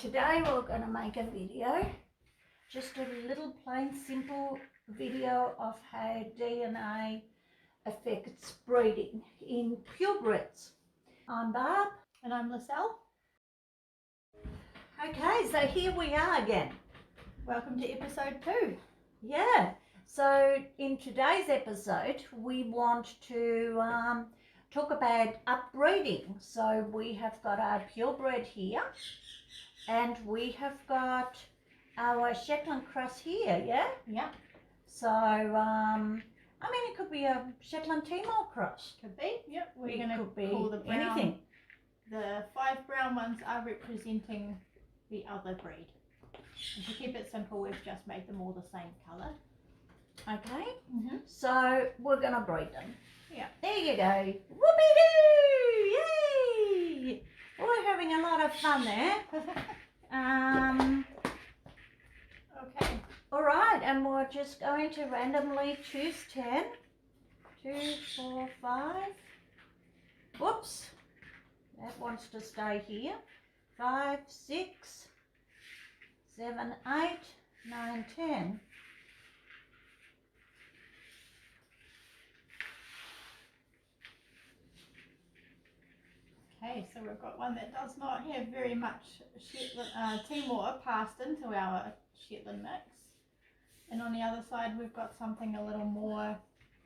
Today we're going to make a video, just a little plain simple video of how DNA affects breeding in purebreds. I'm Barb. And I'm Liselle. Okay, so here we are again. Welcome to episode 2. Yeah, so in today's episode we want to talk about upbreeding. So we have got our purebred here. And we have got our Shetland cross here, yeah? Yeah. So, I mean, it could be a Shetland Timor cross. Could be, yep. We're It going to could be call the brown. anything. The 5 brown ones are representing the other breed. And to keep it simple, we've just made them all the same colour. Okay, So we're going to breed them. Yeah. There you go. Whoopie-doo! Yay! We're having a lot of fun there. Okay. All right, and we're just going to randomly choose 10. 2, 4, 5. Whoops. That wants to stay here. 5, 6, 7, 8, 9, 10. Okay, so we've got one that does not have very much Shetland, Timor passed into our Shetland mix. And on the other side, we've got something a little more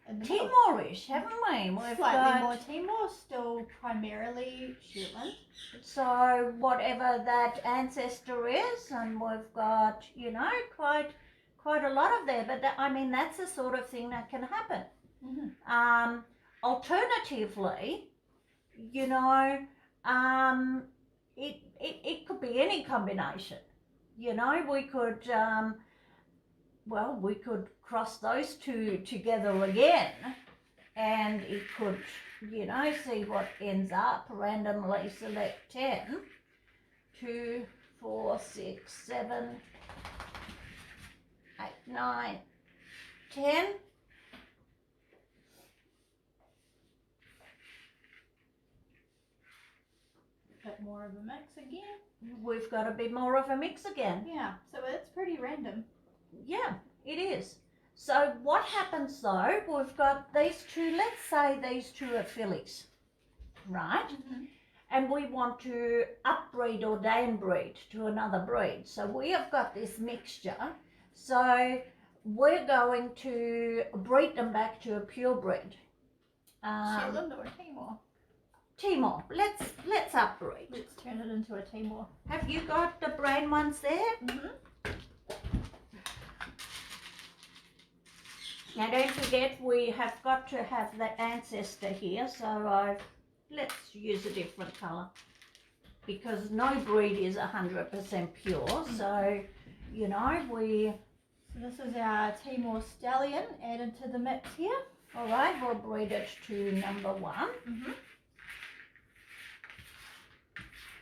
in the middle. Timorish, haven't we? We've Slightly got, more Timor, still primarily Shetland. so whatever that ancestor is, and we've got, you know, quite a lot of there. But that, I mean, that's the sort of thing that can happen. Alternatively, you know, it could be any combination. You know, we could, we could cross those two together again, and it could, you know, see what ends up. Randomly select 10, 2, 4, 6, 7, 8, 9, 10. Bit more of a mix again. We've got a bit more of a mix again. Yeah, so it's pretty random. Yeah, it is. So what happens though, we've got these two, let's say these two are fillies, right? And we want to upbreed or downbreed to another breed. So we have got this mixture. So we're going to breed them back to a purebred. Shetland or Timor? Timor. Let's upbreed. Let's turn it into a Timor. Have you got the brown ones there? Now don't forget, we have got to have the ancestor here, so let's use a different colour, because no breed is 100% pure, so, you know, So this is our Timor stallion added to the mix here. Alright, we'll breed it to number 1.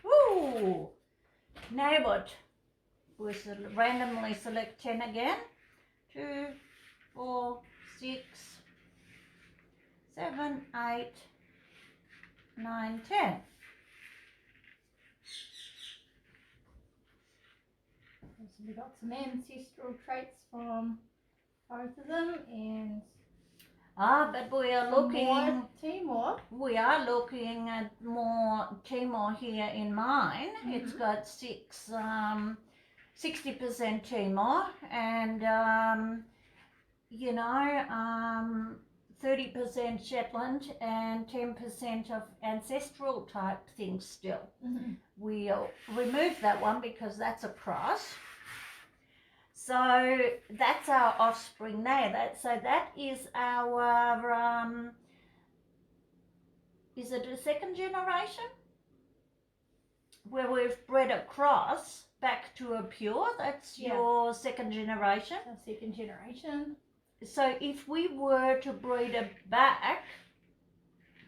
Ooh! Now what? We'll randomly select 10 again. 2, 4, 6, 7, 8, 9, 10. So we've got some ancestral traits from both of them, and but we are looking more Timor. We are looking at more Timor here in mine. It's got 60% Timor, and you know, 30% Shetland and 10% of ancestral type things still. We'll remove that one because that's a cross. So that's our offspring there. So that is our, is it a second generation? Where we've bred a cross back to a pure, that's your second generation. Our second generation. So if we were to breed it back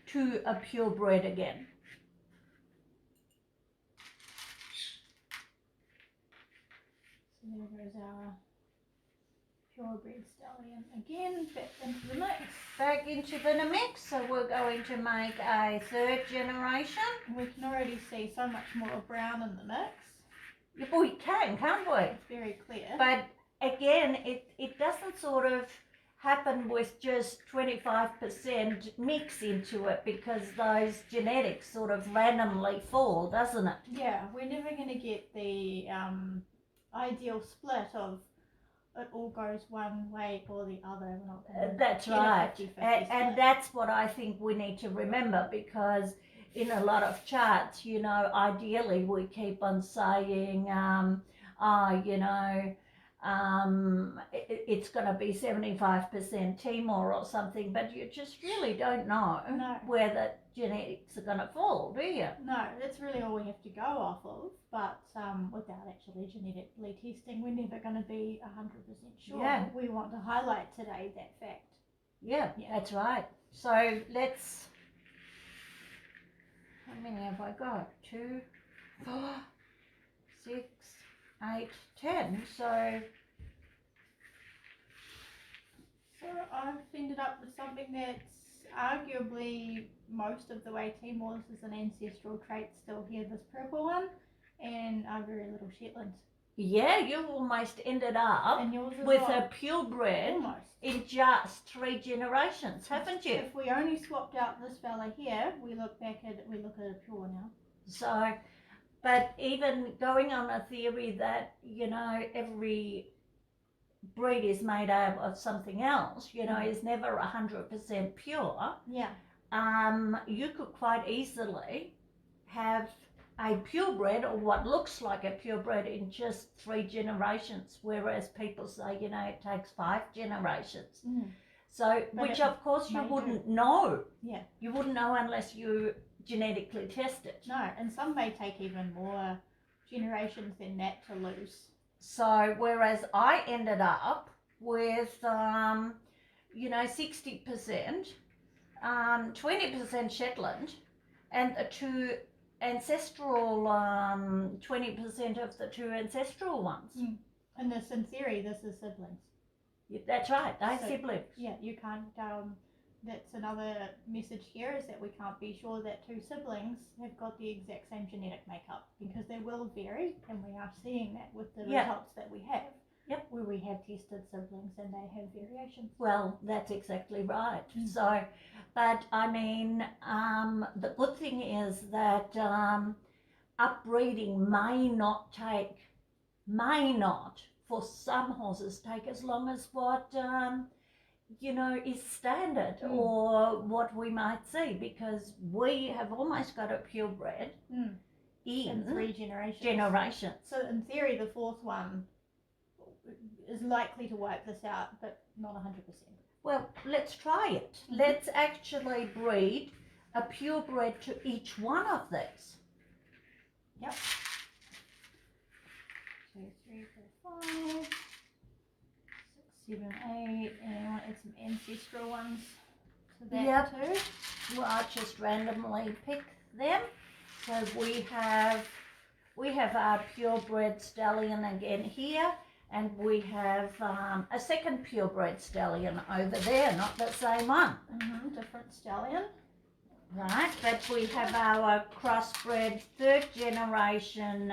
to a purebred again. So there goes our purebred stallion again, back into the mix. Back into the mix, so we're going to make a third generation. We can already see so much more brown in the mix. We can, can't we? It's very clear. But again, it doesn't sort of happen with just 25% mix into it, because those genetics sort of randomly fall, doesn't it? Yeah, we're never going to get the ideal split of it all goes one way or the other. We're not gonna That's get a right. 50-50 And split. that's what I think we need to remember, because in a lot of charts, you know, ideally we keep on saying, you know, it's going to be 75% Timor or something, but you just really don't know where the genetics are going to fall, do you? No, that's really all we have to go off of, but without actually genetically testing, we're never going to be 100% sure. Yeah. We want to highlight today that fact. Yeah, that's right. So let's, how many have I got? 2, 4, 6, 8, 10. So I've ended up with something that's arguably most of the way Timor's is an ancestral trait still here, this purple one, and very little Shetland. yeah, you almost ended up and yours is with what? a purebred Almost. in just 3 generations, haven't you? If we only swapped out this fella here, we look at a pure now. So, but even going on a theory that, you know, every breed is made out of something else, you know, is never 100% pure. Yeah. You could quite easily have a purebred, or what looks like a purebred, in just 3 generations, whereas people say, you know, it takes 5 generations. So, But which of course you wouldn't know. Yeah. You wouldn't know unless you genetically test it. No, and some may take even more generations than that to lose. So, whereas I ended up with, you know, 60%, 20% Shetland, and the 2 ancestral, 20% of the 2 ancestral ones. And this, in theory, this is siblings. That's right, they're siblings. Yeah, you can't, that's another message here, is that we can't be sure that 2 siblings have got the exact same genetic makeup, because they will vary, and we are seeing that with the results that we have. Yep. Where we have tested siblings and they have variations. Well, that's exactly right. So, but I mean, the good thing is that upbreeding may not, for some horses, take as long as what, you know, is standard or what we might see, because we have almost got a purebred in 3 generations. So in theory, the 4th one is likely to wipe this out, but not 100%. Well, let's try it. Let's actually breed a purebred to each one of these. Yep. 2, 3, 4, 5, 6, 7, 8, and I want to add some ancestral ones to that too. Well, I'll just randomly pick them. So we have our purebred stallion again here, and we have a second purebred stallion over there, not the same one. Different stallion. Right, but we have our crossbred 3rd generation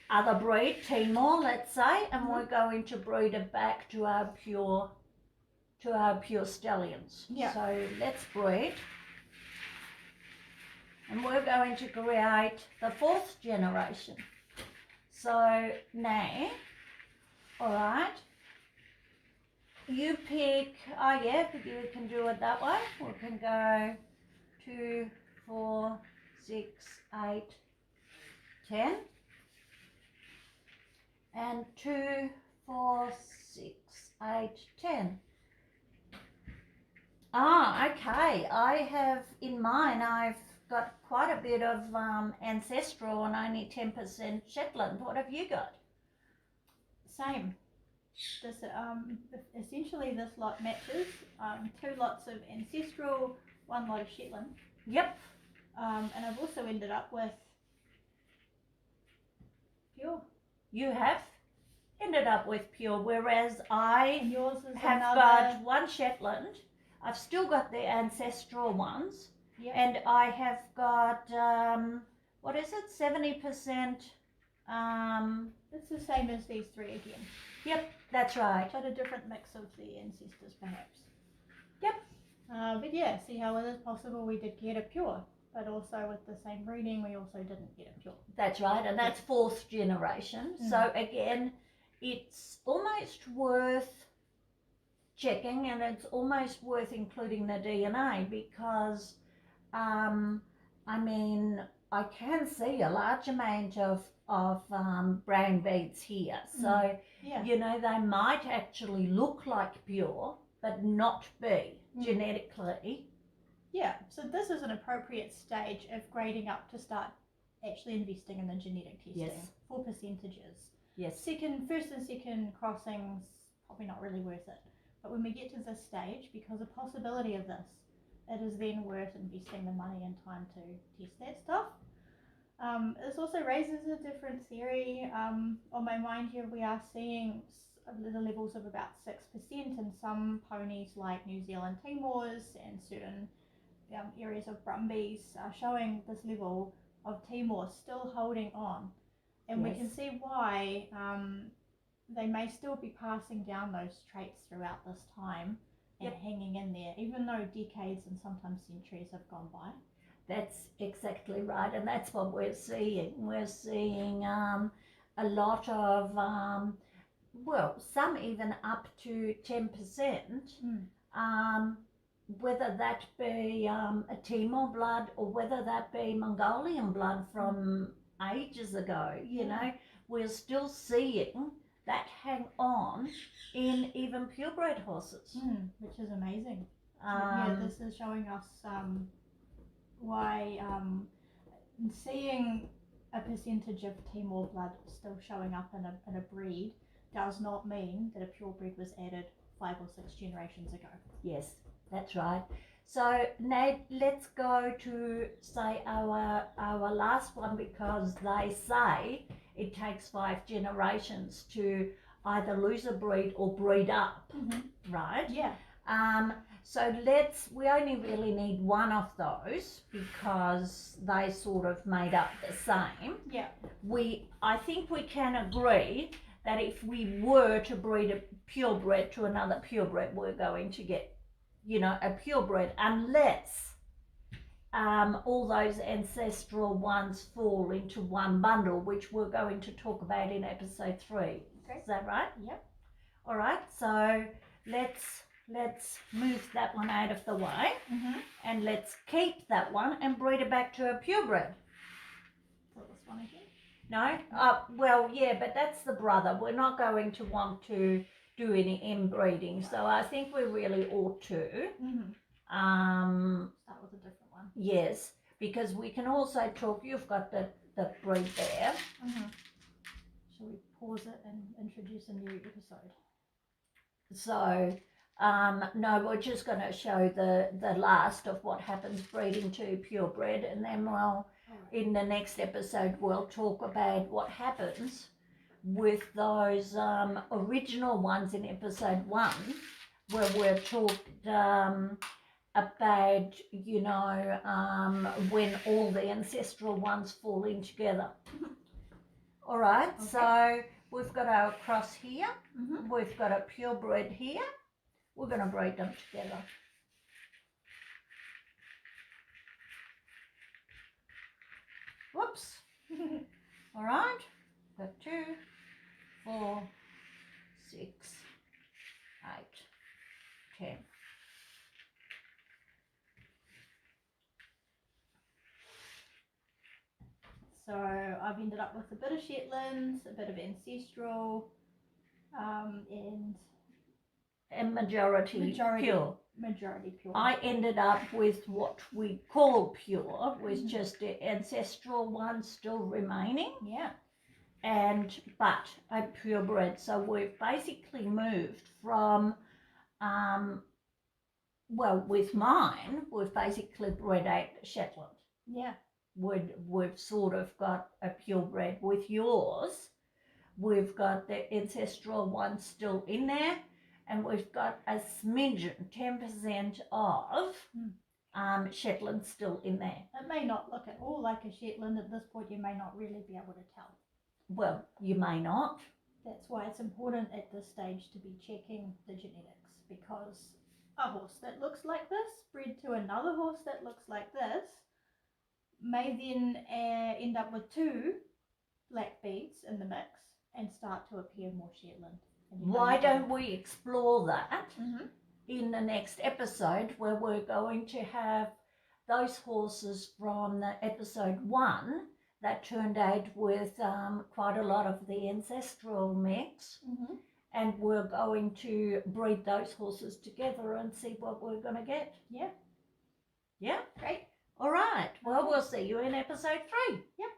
other breed, Timor, let's say, and we're going to breed it back to our pure stallions. Yeah. So let's breed. And we're going to create the 4th generation. So now, all right, you pick, you can do it that way. We can go 2, 4, 6, 8, 10. And 2, 4, 6, 8, 10. Okay, I have, in mine, I've got quite a bit of ancestral and only 10% Shetland. What have you got? Same. This, essentially this lot matches. 2 lots of ancestral, 1 lot of Shetland. Yep. And I've also ended up with pure. You have ended up with pure, whereas I and yours is have got 1 Shetland. I've still got the ancestral ones. Yep. And I have got, 70% It's the same as these three again. Yep, that's right. But a different mix of the ancestors, perhaps. Yep. But yeah, see how it is possible we did get a pure, but also with the same breeding, we also didn't get a pure. That's right, and that's 4th generation. So again, it's almost worth checking, and it's almost worth including the DNA because, I mean, I can see a large amount of brown beads here. So, you know, they might actually look like pure, but not be genetically. Yeah, so this is an appropriate stage of grading up to start actually investing in the genetic testing for percentages. Yes. First and second crossings, probably not really worth it. But when we get to this stage, because of the possibility of this, it is then worth investing the money and time to test that stuff. This also raises a different theory. On my mind here, we are seeing the levels of about 6% in some ponies like New Zealand Timors and certain areas of Brumbies are showing this level of Timor still holding on. And we can see why they may still be passing down those traits throughout this time and hanging in there, even though decades and sometimes centuries have gone by. That's exactly right, and that's what we're seeing. We're seeing a lot of, well, some even up to 10%, whether that be a Timor blood or whether that be Mongolian blood from ages ago, you know, we're still seeing that hang on in even purebred horses. Which is amazing. This is showing us why seeing a percentage of Timor blood still showing up in a breed does not mean that a purebred was added 5 or 6 generations ago. Yes, that's right. So now let's go to say our last one, because they say it takes 5 generations to either lose a breed or breed up, right? Yeah. So we only really need one of those because they sort of made up the same. Yeah. I think we can agree that if we were to breed a purebred to another purebred, we're going to get, you know, a purebred, unless all those ancestral ones fall into one bundle, which we're going to talk about in episode 3. Okay. Is that right? Yep. All right, so let's move that one out of the way, and let's keep that one and breed it back to a purebred. So this one again? No? Well, yeah, but that's the brother. We're not going to want to do any inbreeding, so I think we really ought to. Start with a different one. Yes, because we can also talk. You've got the breed there. Shall we pause it and introduce a new episode? So, no, we're just going to show the last of what happens breeding to purebred, and then in the next episode we'll talk about what happens with those original ones in episode 1, where we're talked about, you know, when all the ancestral ones fall in together. All right, so we've got our cross here, we've got a purebred here. We're going to breed them together. Whoops. All right, got 2, 4, 6, 8, 10. So I've ended up with a bit of Shetland, a bit of ancestral, and majority pure. Majority pure. I ended up with what we call pure, with just the ancestral one still remaining. Yeah. But a purebred. So we've basically moved from, well, with mine, we've basically bred out Shetland. Yeah. We've sort of got a purebred. With yours, we've got the ancestral one still in there, and we've got a smidgen, 10% of Shetland still in there. It may not look at all like a Shetland at this point. You may not really be able to tell. Well, you may not. That's why it's important at this stage to be checking the genetics, because a horse that looks like this bred to another horse that looks like this may then end up with 2 black beads in the mix and start to appear more Shetland. Why don't we explore that in the next episode, where we're going to have those horses from the episode 1 that turned out with quite a lot of the ancestral mix, and we're going to breed those horses together and see what we're going to get. Yeah. Yeah? Great. All right. Well, we'll see you in episode 3. Yep.